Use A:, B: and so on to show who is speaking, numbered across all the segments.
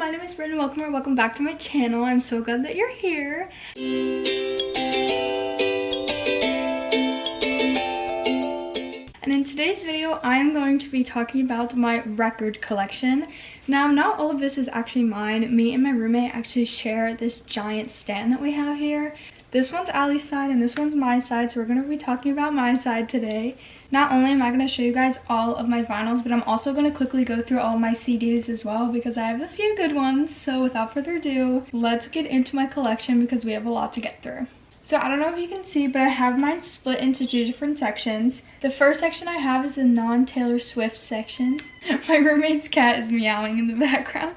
A: my name is Bryn and welcome back to my channel. I'm so glad that you're here. And in today's video, I am going to be talking about my record collection. Now, not all of this is actually mine. Me and my roommate actually share this giant stand that we have here. This one's Allie's side and this one's my side, so we're going to be talking about my side today. Not only am I going to show you guys all of my vinyls, but I'm also going to quickly go through all my CDs as well because I have a few good ones. So without further ado, let's get into my collection because we have a lot to get through. So I don't know if you can see, but I have mine split into two different sections. The first section I have is the non-Taylor Swift section. My roommate's cat is meowing in the background.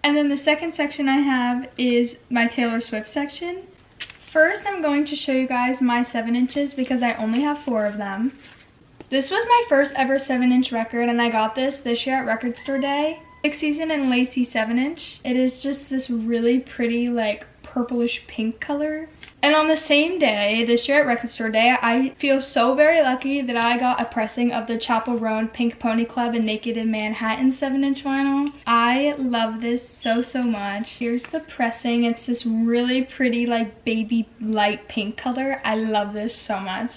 A: And then the second section I have is my Taylor Swift section. First, I'm going to show you guys my 7 inches because I only have 4 of them. This was my first ever 7-inch record and I got this year at Record Store Day. 6 Season and Lacy 7-inch. It is just this really pretty like purplish pink color. And on the same day, this year at Record Store Day, I feel so very lucky that I got a pressing of the Chapel Roan Pink Pony Club and Naked in Manhattan 7-inch vinyl. I love this so much. Here's the pressing. It's this really pretty like baby light pink color. I love this so much.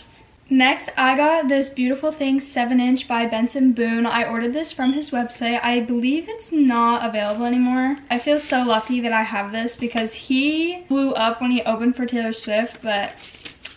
A: Next, I got this Beautiful Thing 7-inch by Benson Boone. I ordered this from his website. I believe it's not available anymore. I feel so lucky that I have this because he blew up when he opened for Taylor Swift, but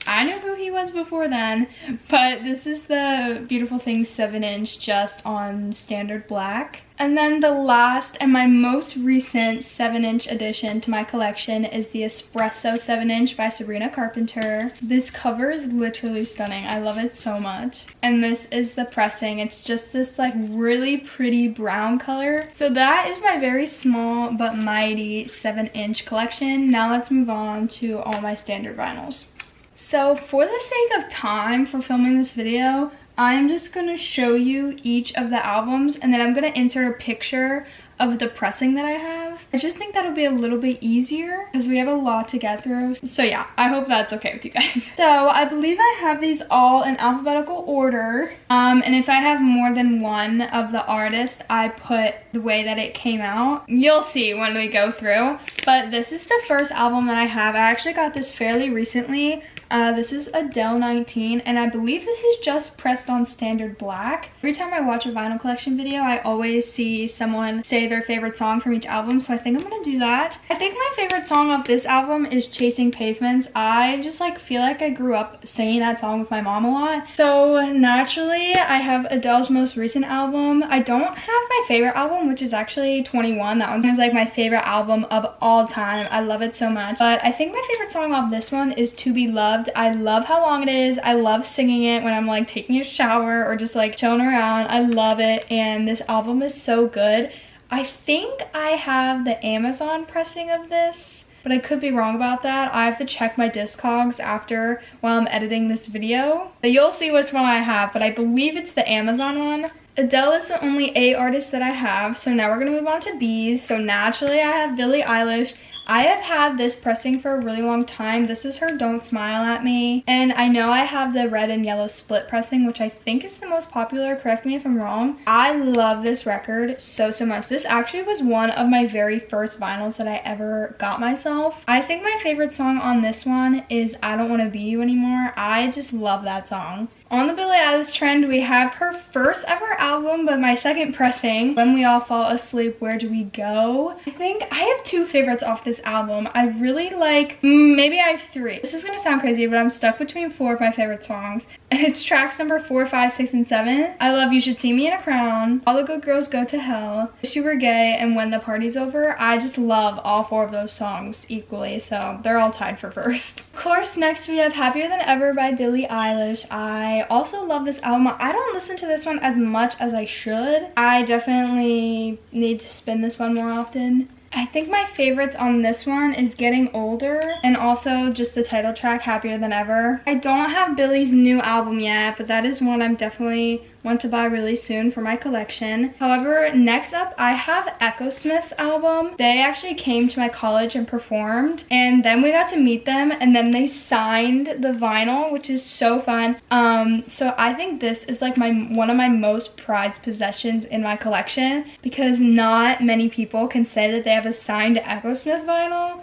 A: I knew who he was before then. But this is the Beautiful Thing 7-inch just on standard black. And then the last and my most recent 7-inch addition to my collection is the Espresso 7-inch by Sabrina Carpenter. This cover is literally stunning. I love it so much. And this is the pressing. It's just this like really pretty brown color. So that is my very small but mighty 7-inch collection. Now let's move on to all my standard vinyls. So for the sake of time for filming this video, I'm just going to show you each of the albums and then I'm going to insert a picture of the pressing that I have. I just think that'll be a little bit easier because we have a lot to get through. So yeah, I hope that's okay with you guys. So I believe I have these all in alphabetical order. And if I have more than one of the artists, I put the way that it came out. You'll see when we go through. But this is the first album that I have. I actually got this fairly recently. This is Adele 19 and I believe this is just pressed on standard black. Every time I watch a vinyl collection video, I always see someone say their favorite song from each album, so I think I'm gonna do that. I think my favorite song off this album is Chasing Pavements. I just like feel like I grew up singing that song with my mom a lot. So naturally, I have Adele's most recent album. I don't have my favorite album, which is actually 21. That one is like my favorite album of all time. I love it so much. But I think my favorite song off this one is To Be Loved. I love how long it is. I love singing it when I'm like taking a shower or just like chilling around. I love it and this album is so good. I think I have the Amazon pressing of this, but I could be wrong about that. I have to check my Discogs after while I'm editing this video. So you'll see which one I have, but I believe it's the Amazon one. Adele is the only A artist that I have, so now we're gonna move on to B's. So naturally I have Billie Eilish. I have had this pressing for a really long time. This is her Don't Smile at Me. And I know I have the red and yellow split pressing, which I think is the most popular. Correct me if I'm wrong. I love this record so much. This actually was one of my very first vinyls that I ever got myself. I think my favorite song on this one is I Don't Want to Be You Anymore. I just love that song. On the Billie Eilish trend, we have her first ever album, but my second pressing, When We All Fall Asleep, Where Do We Go? I think I have 2 favorites off this album. I really like, maybe I have 3. This is gonna sound crazy, but I'm stuck between 4 of my favorite songs. It's tracks number 4, 5, 6, and 7. I love You Should See Me in a Crown, All the Good Girls Go to Hell, Wish You Were Gay, and When the Party's Over. I just love all 4 of those songs equally, so they're all tied for first. Of course, next we have Happier Than Ever by Billie Eilish. I also love this album. I don't listen to this one as much as I should. I definitely need to spin this one more often. I think my favorites on this one is Getting Older and also just the title track, Happier Than Ever. I don't have Billie's new album yet, but that is one I'm definitely want to buy really soon for my collection. However, next up I have Echo Smith's album. They actually came to my college and performed, and then we got to meet them, and then they signed the vinyl, which is so fun. So I think this is like one of my most prized possessions in my collection, because not many people can say that they have a signed Echo Smith vinyl.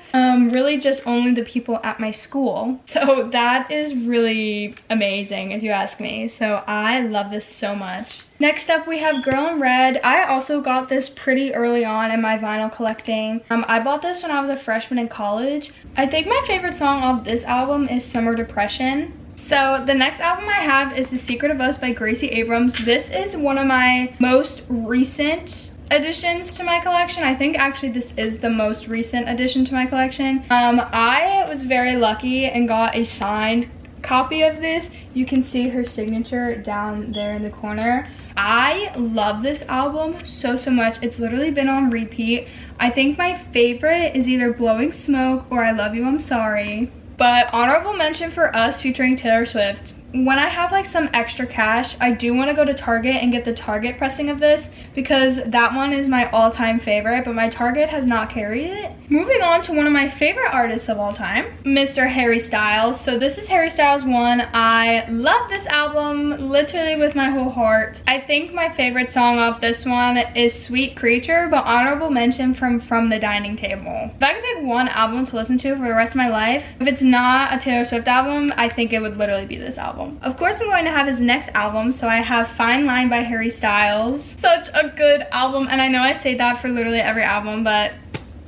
A: Really just only the people at my school. So that is really amazing if you ask me. So I love this so much. Next up we have Girl in Red. I also got this pretty early on in my vinyl collecting. I bought this when I was a freshman in college. I think my favorite song off this album is Summer Depression. So the next album I have is The Secret of Us by Gracie Abrams. This is one of my most recent additions to my collection. I think actually this is the most recent addition to my collection. I was very lucky and got a signed copy of this. You can see her signature down there in the corner. I love this album so much. It's literally been on repeat. I think my favorite is either Blowing Smoke or I Love You, I'm Sorry. But honorable mention for Us featuring Taylor Swift. When I have like some extra cash, I do want to go to Target and get the Target pressing of this, because that one is my all-time favorite, but my Target has not carried it. Moving on to one of my favorite artists of all time, Mr. Harry Styles. So this is Harry Styles 1. I love this album literally with my whole heart. I think my favorite song off this one is Sweet Creature, but honorable mention From the Dining Table. If I could pick one album to listen to for the rest of my life, if it's not a Taylor Swift album, I think it would literally be this album. Of course, I'm going to have his next album, so I have Fine Line by Harry Styles. Such a good album, and I know I say that for literally every album, but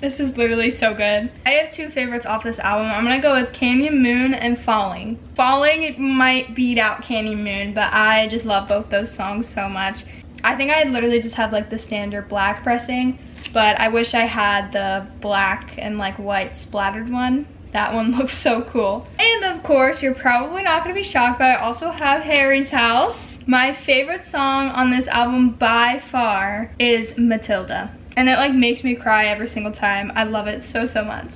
A: this is literally so good. I have two favorites off this album. I'm gonna go with Canyon Moon and Falling. Falling might beat out Canyon Moon, but I just love both those songs so much. I think I literally just have like the standard black pressing, but I wish I had the black and like white splattered one. That one looks so cool. And of course, you're probably not gonna be shocked, but I also have Harry's House. My favorite song on this album by far is Matilda. And it like makes me cry every single time. I love it so much.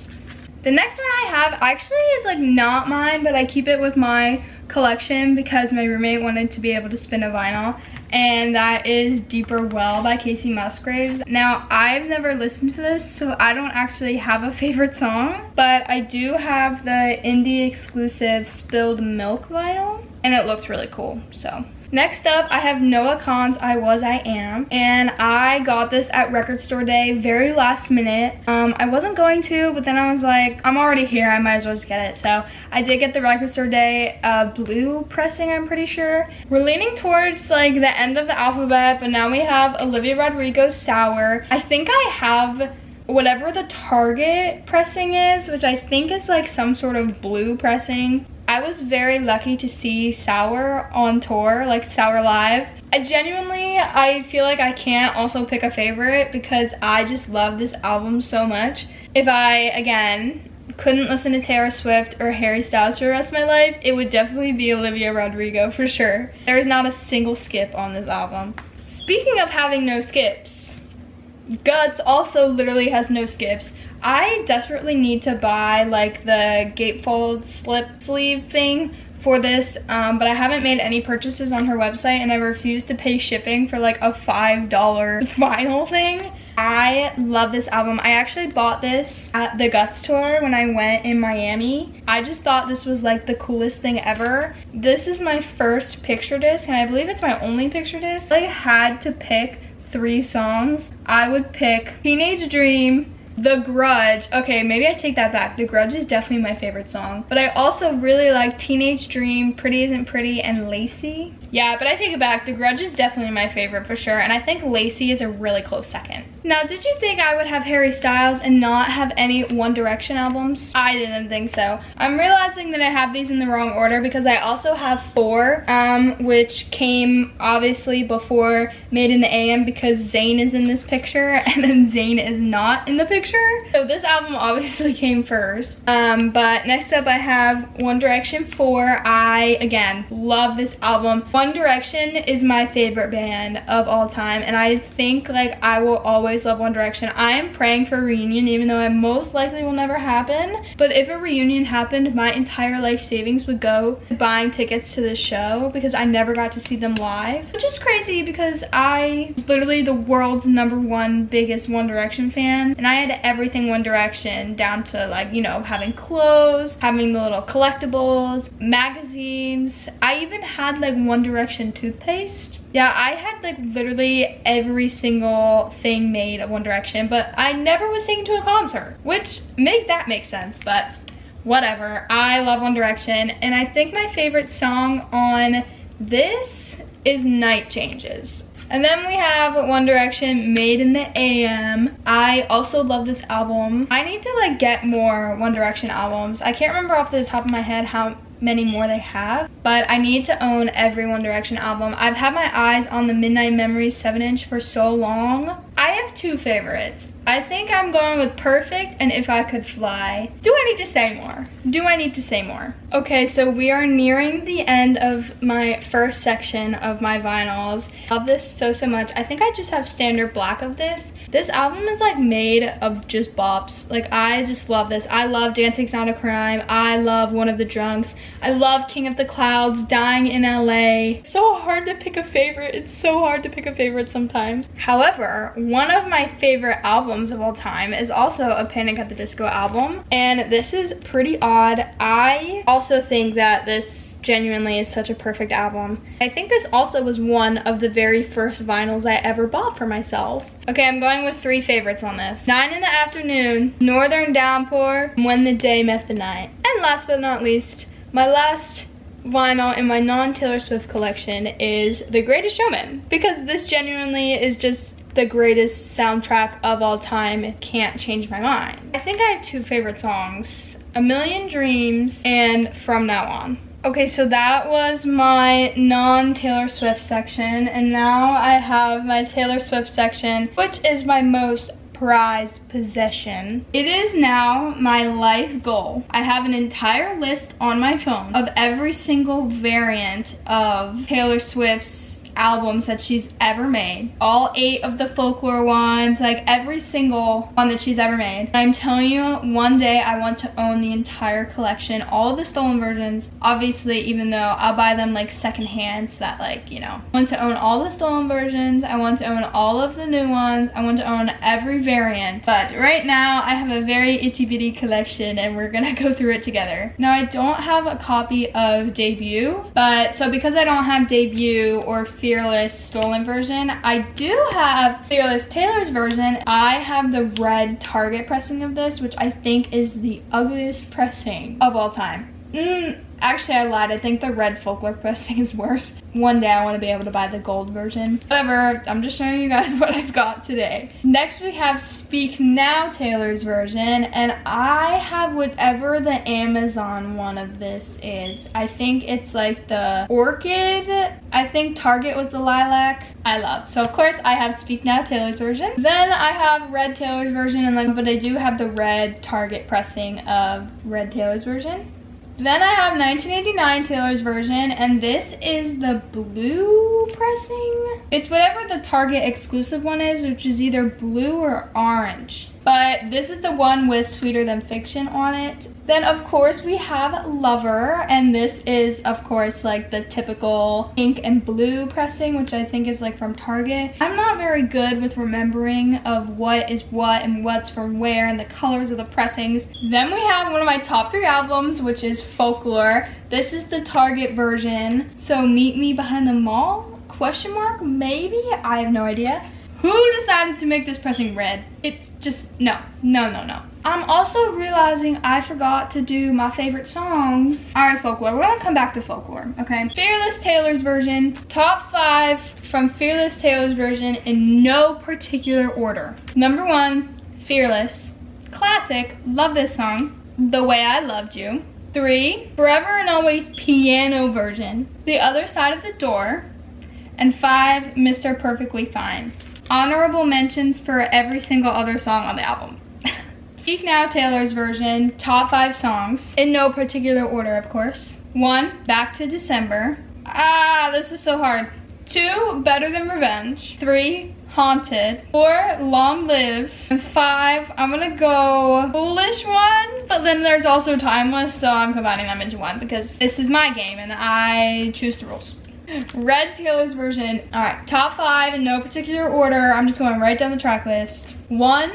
A: The next one I have actually is like not mine, but I keep it with my collection because my roommate wanted to be able to spin a vinyl, and that is Deeper Well by Casey Musgraves. Now, I've never listened to this, so I don't actually have a favorite song, but I do have the indie exclusive Spilled Milk vinyl, and it looks really cool, so. Next up, I have Noah Kahan's I Was, I Am, and I got this at record store day, very last minute. I wasn't going to, but then I was like, I'm already here, I might as well just get it. So I did get the record store day blue pressing, I'm pretty sure. We're leaning towards like the end of the alphabet, but now we have Olivia Rodrigo's Sour. I think I have whatever the Target pressing is, which I think is like some sort of blue pressing. I was very lucky to see Sour on tour, like Sour Live. I feel like I can't also pick a favorite because I just love this album so much. If I, again, couldn't listen to Taylor Swift or Harry Styles for the rest of my life, it would definitely be Olivia Rodrigo for sure. There is not a single skip on this album. Speaking of having no skips, Guts also literally has no skips. I desperately need to buy like the gatefold slip sleeve thing for this, but I haven't made any purchases on her website, and I refuse to pay shipping for like a $5 vinyl thing. I love this album. I actually bought this at the Guts tour when I went in Miami. I just thought this was like the coolest thing ever. This is my first picture disc, and I believe it's my only picture disc. I had to pick 3 songs. I would pick Teenage Dream, The Grudge. Okay, maybe I take that back. The Grudge is definitely my favorite song. But I also really like Teenage Dream, Pretty Isn't Pretty, and Lacey. Yeah, but I take it back. The Grudge is definitely my favorite for sure. And I think Lacey is a really close second. Now, did you think I would have Harry Styles and not have any One Direction albums? I didn't think so. I'm realizing that I have these in the wrong order because I also have 4, which came obviously before Made in the AM because Zayn is in this picture and then Zayn is not in the picture. So this album obviously came first. But next up I have One Direction 4. I, again, love this album. One One Direction is my favorite band of all time, and I think like I will always love One Direction. I am praying for a reunion, even though it most likely will never happen. But if a reunion happened, my entire life savings would go to buying tickets to this show because I never got to see them live, which is crazy because I was literally the world's #1 biggest One Direction fan, and I had everything One Direction, down to like, you know, having clothes, having the little collectibles, magazines. I even had like One Direction toothpaste. Yeah, I had like literally every single thing made of One Direction, but I never was taken to a concert, which that makes sense, but whatever. I love One Direction, and I think my favorite song on this is Night Changes. And then we have One Direction, Made in the AM. I also love this album. I need to like get more One Direction albums. I can't remember off the top of my head how many more they have, but I need to own every One Direction album. I've had my eyes on the Midnight Memories 7-inch for so long. I have 2 favorites. I think I'm going with Perfect and If I Could Fly. Do I need to say more? Do I need to say more? Okay, so we are nearing the end of my first section of my vinyls. I love this so much. I think I just have standard black of this. This album is like made of just bops. Like I just love this. I love Dancing's Not a Crime. I love One of the Drunks. I love King of the Clouds, Dying in LA. It's so hard to pick a favorite. It's so hard to pick a favorite sometimes. However, one of my favorite albums of all time is also a Panic at the Disco album, and this is pretty odd. I also think that this genuinely is such a perfect album. I think this also was one of the very first vinyls I ever bought for myself. Okay, I'm going with 3 favorites on this. 9 in the Afternoon, Northern Downpour, When the Day Met the Night. And last but not least, my last vinyl in my non-Taylor Swift collection is The Greatest Showman, because this genuinely is just the greatest soundtrack of all time. It can't change my mind. I think I have 2 favorite songs, A Million Dreams and From Now On. Okay, so that was my non-Taylor Swift section, and now I have my Taylor Swift section, which is my most prized possession. It is now my life goal. I have an entire list on my phone of every single variant of Taylor Swift's albums that she's ever made. All 8 of the folklore ones, like every single one that she's ever made. And I'm telling you, one day I want to own the entire collection, all of the stolen versions. Obviously, even though I'll buy them like secondhand, so that like, you know. I want to own all the stolen versions. I want to own all of the new ones. I want to own every variant. But right now I have a very itty bitty collection, and we're gonna go through it together. Now I don't have a copy of Debut, but so because I don't have Debut or Fearless stolen version, I do have Fearless Taylor's version. I have the red Target pressing of this, which I think is the ugliest pressing of all time. Actually, I lied. I think the red folklore pressing is worse. One day I want to be able to buy the gold version. Whatever, I'm just showing you guys what I've got today. Next we have Speak Now Taylor's version, and I have whatever the Amazon one of this is. I think it's like the orchid. I think Target was the lilac. I love. So of course I have Speak Now Taylor's version. Then I have red Taylor's version, and but I do have the red Target pressing of red Taylor's version. Then I have 1989 Taylor's version, and this is the blue pressing. It's whatever the Target exclusive one is, which is either blue or orange. But this is the one with Sweeter Than Fiction on it. Then of course we have Lover, and this is of course like the typical pink and blue pressing, which I think is like from Target. I'm not very good with remembering of what is what and what's from where and the colors of the pressings. Then we have one of my top 3 albums, which is Folklore. This is the Target version. So Meet Me Behind the Mall? Question mark? Maybe? I have no idea. Who decided to make this pressing red? It's just, no. I'm also realizing I forgot to do my favorite songs. All right, Folklore, we're gonna come back to Folklore, okay? Fearless Taylor's version, top 5 from Fearless Taylor's version in no particular order. Number 1, Fearless, classic, love this song, The Way I Loved You. 3, Forever and Always piano version, The Other Side of the Door. And 5, Mr. Perfectly Fine. Honorable mentions for every single other song on the album. Speak Now Taylor's version, top 5 songs, in no particular order of course. 1, Back to December. This is so hard. 2, Better Than Revenge. 3, Haunted. 4, Long Live. And 5, I'm gonna go Foolish One, but then there's also Timeless, so I'm combining them into one because this is my game and I choose the rules. Red Taylor's version. All right, top 5 in no particular order. I'm just going right down the track list. 1,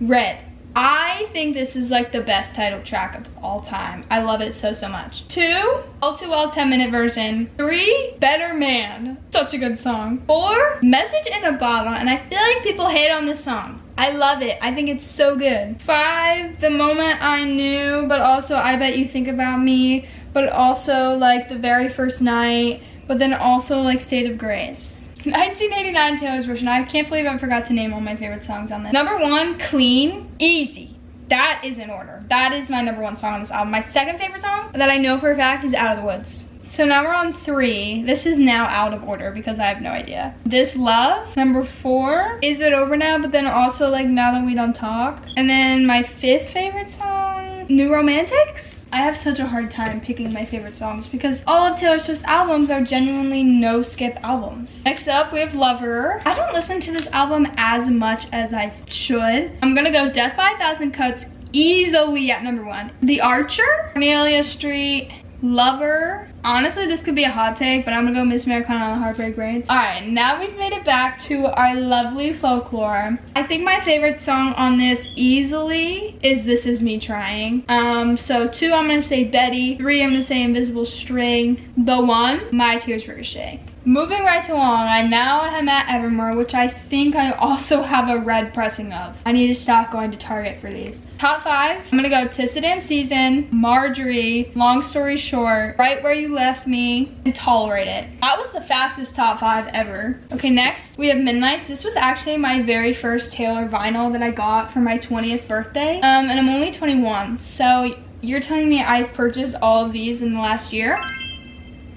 A: Red. I think this is like the best title track of all time. I love it so much. 2, All Too Well 10-minute version. 3, Better Man. Such a good song. 4, Message in a Bottle, and I feel like people hate on this song. I love it. I think it's so good. 5, The Moment I Knew, but also I Bet You Think About Me, but also like The Very First Night, but then also like State of Grace. 1989 Taylor's version. I can't believe I forgot to name all my favorite songs on this. Number 1, Clean. Easy. That is in order. That is my number 1 song on this album. My second favorite song that I know for a fact is Out of the Woods. So now we're on 3. This is now out of order because I have no idea. This Love. Number 4, Is It Over Now, but then also like Now That We Don't Talk. And then my 5th favorite song, New Romantics. I have such a hard time picking my favorite songs because all of Taylor Swift's albums are genuinely no-skip albums. Next up, we have Lover. I don't listen to this album as much as I should. I'm gonna go Death by a Thousand Cuts easily at number 1. The Archer, Amelia Street, Lover. Honestly, this could be a hot take, but I'm gonna go Miss Americana on the Heartbreak Braids. All right, now we've made it back to our lovely folklore. I think my favorite song on this easily is This Is Me Trying. So 2, I'm gonna say Betty. 3, I'm gonna say Invisible String. The 1, My Tears Ricochet. Moving right along, I now am at Evermore, which I think I also have a red pressing of. I need to stop going to Target for these. Top 5, I'm gonna go Tis the Damn Season, Marjorie, Long Story Short, Right Where You Left Me, and Tolerate It. That was the fastest top 5 ever. Okay, next we have Midnights. This was actually my very first Taylor vinyl that I got for my 20th birthday. And I'm only 21, so you're telling me I've purchased all of these in the last year?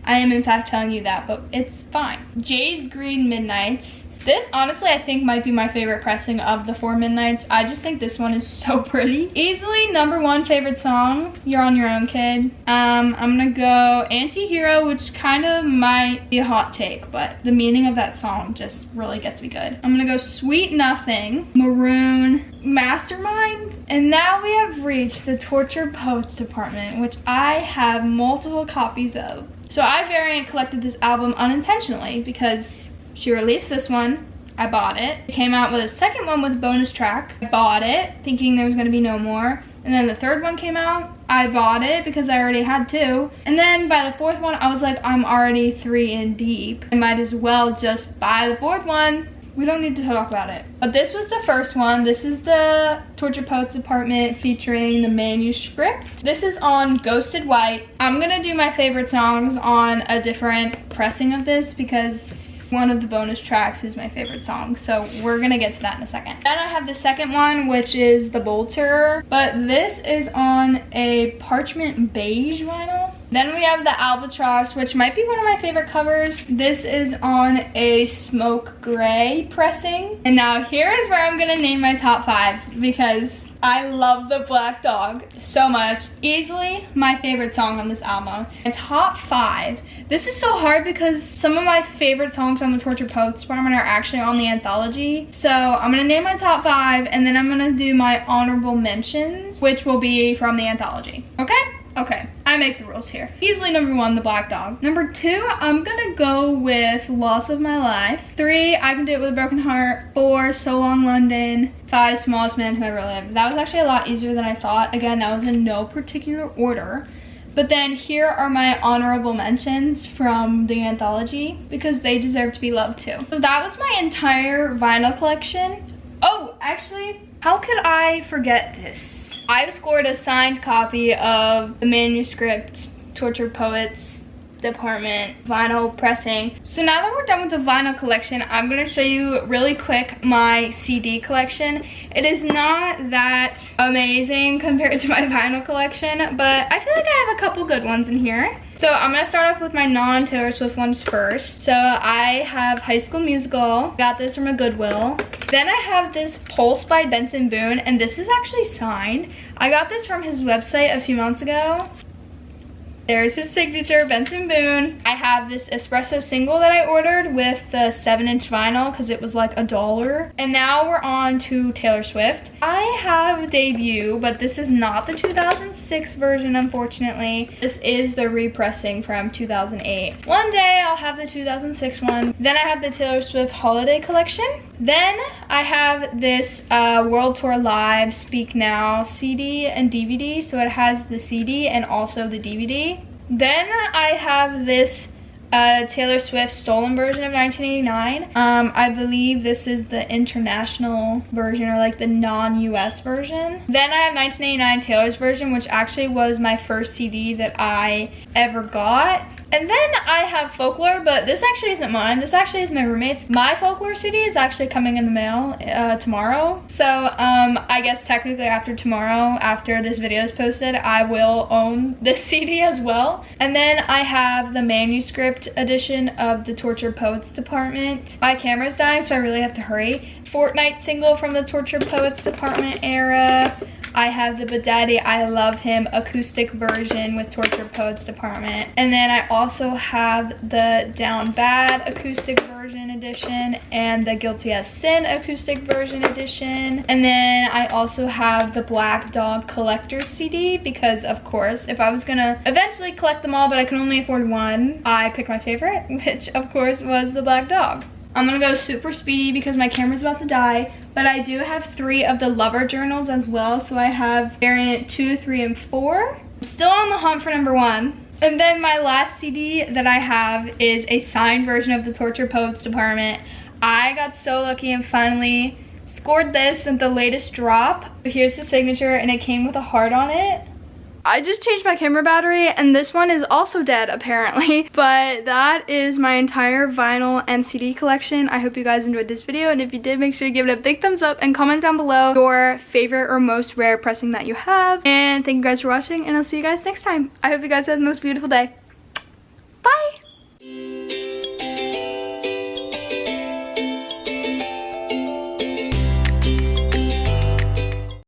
A: I am in fact telling you that, but it's fine. Jade Green Midnights. This, honestly, I think might be my favorite pressing of the 4 Midnights. I just think this one is so pretty. Easily number 1 favorite song, You're on Your Own, Kid. I'm gonna go Anti-Hero, which kind of might be a hot take, but the meaning of that song just really gets me good. I'm gonna go Sweet Nothing, Maroon, Mastermind, and now we have reached the Tortured Poets department, which I have multiple copies of. So I variant collected this album unintentionally because she released this one, I bought it. It came out with a second one with a bonus track. I bought it thinking there was gonna be no more. And then the third one came out, I bought it because I already had 2. And then by the 4th one, I was like, I'm already 3 in deep. I might as well just buy the 4th one. We don't need to talk about it. But this was the first one. This is the Tortured Poets department featuring the manuscript. This is on Ghosted White. I'm gonna do my favorite songs on a different pressing of this because one of the bonus tracks is my favorite song. So we're gonna get to that in a second. Then I have the second one, which is the Bolter, but this is on a parchment beige vinyl. Then we have the Albatross, which might be one of my favorite covers. This is on a smoke gray pressing. And now here is where I'm gonna name my top 5 because I love the Black Dog so much. Easily my favorite song on this album. And top 5. This is so hard because some of my favorite songs on the Tortured Poets department are actually on the anthology. So I'm gonna name my top 5 and then I'm gonna do my honorable mentions, which will be from the anthology. Okay? Okay, I make the rules here. Easily number 1, the Black Dog. Number 2, I'm gonna go with Loss of My Life. 3, I Can Do It With a Broken Heart. 4, So Long London. 5, Smallest Man Who Ever Lived. That was actually a lot easier than I thought. Again, that was in no particular order. But then here are my honorable mentions from the anthology because they deserve to be loved too. So that was my entire vinyl collection. Oh, actually, how could I forget this? I've scored a signed copy of the manuscript Tortured Poets department vinyl pressing. So now that we're done with the vinyl collection, I'm gonna show you really quick my CD collection. It is not that amazing compared to my vinyl collection, but I feel like I have a couple good ones in here. So I'm gonna start off with my non-Taylor Swift ones first. So I have High School Musical, got this from a Goodwill. Then I have this Pulse by Benson Boone, and this is actually signed. I got this from his website a few months ago. There's his signature, Benson Boone. I have this espresso single that I ordered with the 7-inch vinyl because it was like $1. And now we're on to Taylor Swift. I have Debut, but this is not the 2006 version, unfortunately. This is the repressing from 2008. One day I'll have the 2006 one. Then I have the Taylor Swift Holiday Collection. Then I have this World Tour Live Speak Now CD and DVD. So it has the CD and also the DVD. Then I have this Taylor Swift stolen version of 1989. I believe this is the international version, or like the non-US version. Then I have 1989 Taylor's version, which actually was my first CD that I ever got. And then I have Folklore, but this actually isn't mine. This actually is my roommate's. My Folklore CD is actually coming in the mail tomorrow. So I guess technically after tomorrow, after this video is posted, I will own this CD as well. And then I have the manuscript edition of the Tortured Poets Department. My camera's dying, so I really have to hurry. Fortnite single from the Tortured Poets Department era. I have the Daddy I Love Him acoustic version with Tortured Poets Department. And then I also have the Down Bad acoustic version edition and the Guilty as Sin acoustic version edition. And then I also have the Black Dog Collector's CD because, of course, if I was gonna eventually collect them all but I can only afford one, I picked my favorite, which of course was the Black Dog. I'm gonna go super speedy because my camera's about to die, but I do have 3 of the Lover journals as well. So I have variant 2, 3, and 4. I'm still on the hunt for number 1. And then my last CD that I have is a signed version of the Tortured Poets Department. I got so lucky and finally scored this at the latest drop. Here's the signature, and it came with a heart on it. I just changed my camera battery and this one is also dead apparently, but that is my entire vinyl and CD collection. I hope you guys enjoyed this video, and if you did, make sure to give it a big thumbs up and comment down below your favorite or most rare pressing that you have. And thank you guys for watching, and I'll see you guys next time. I hope you guys have the most beautiful day. Bye!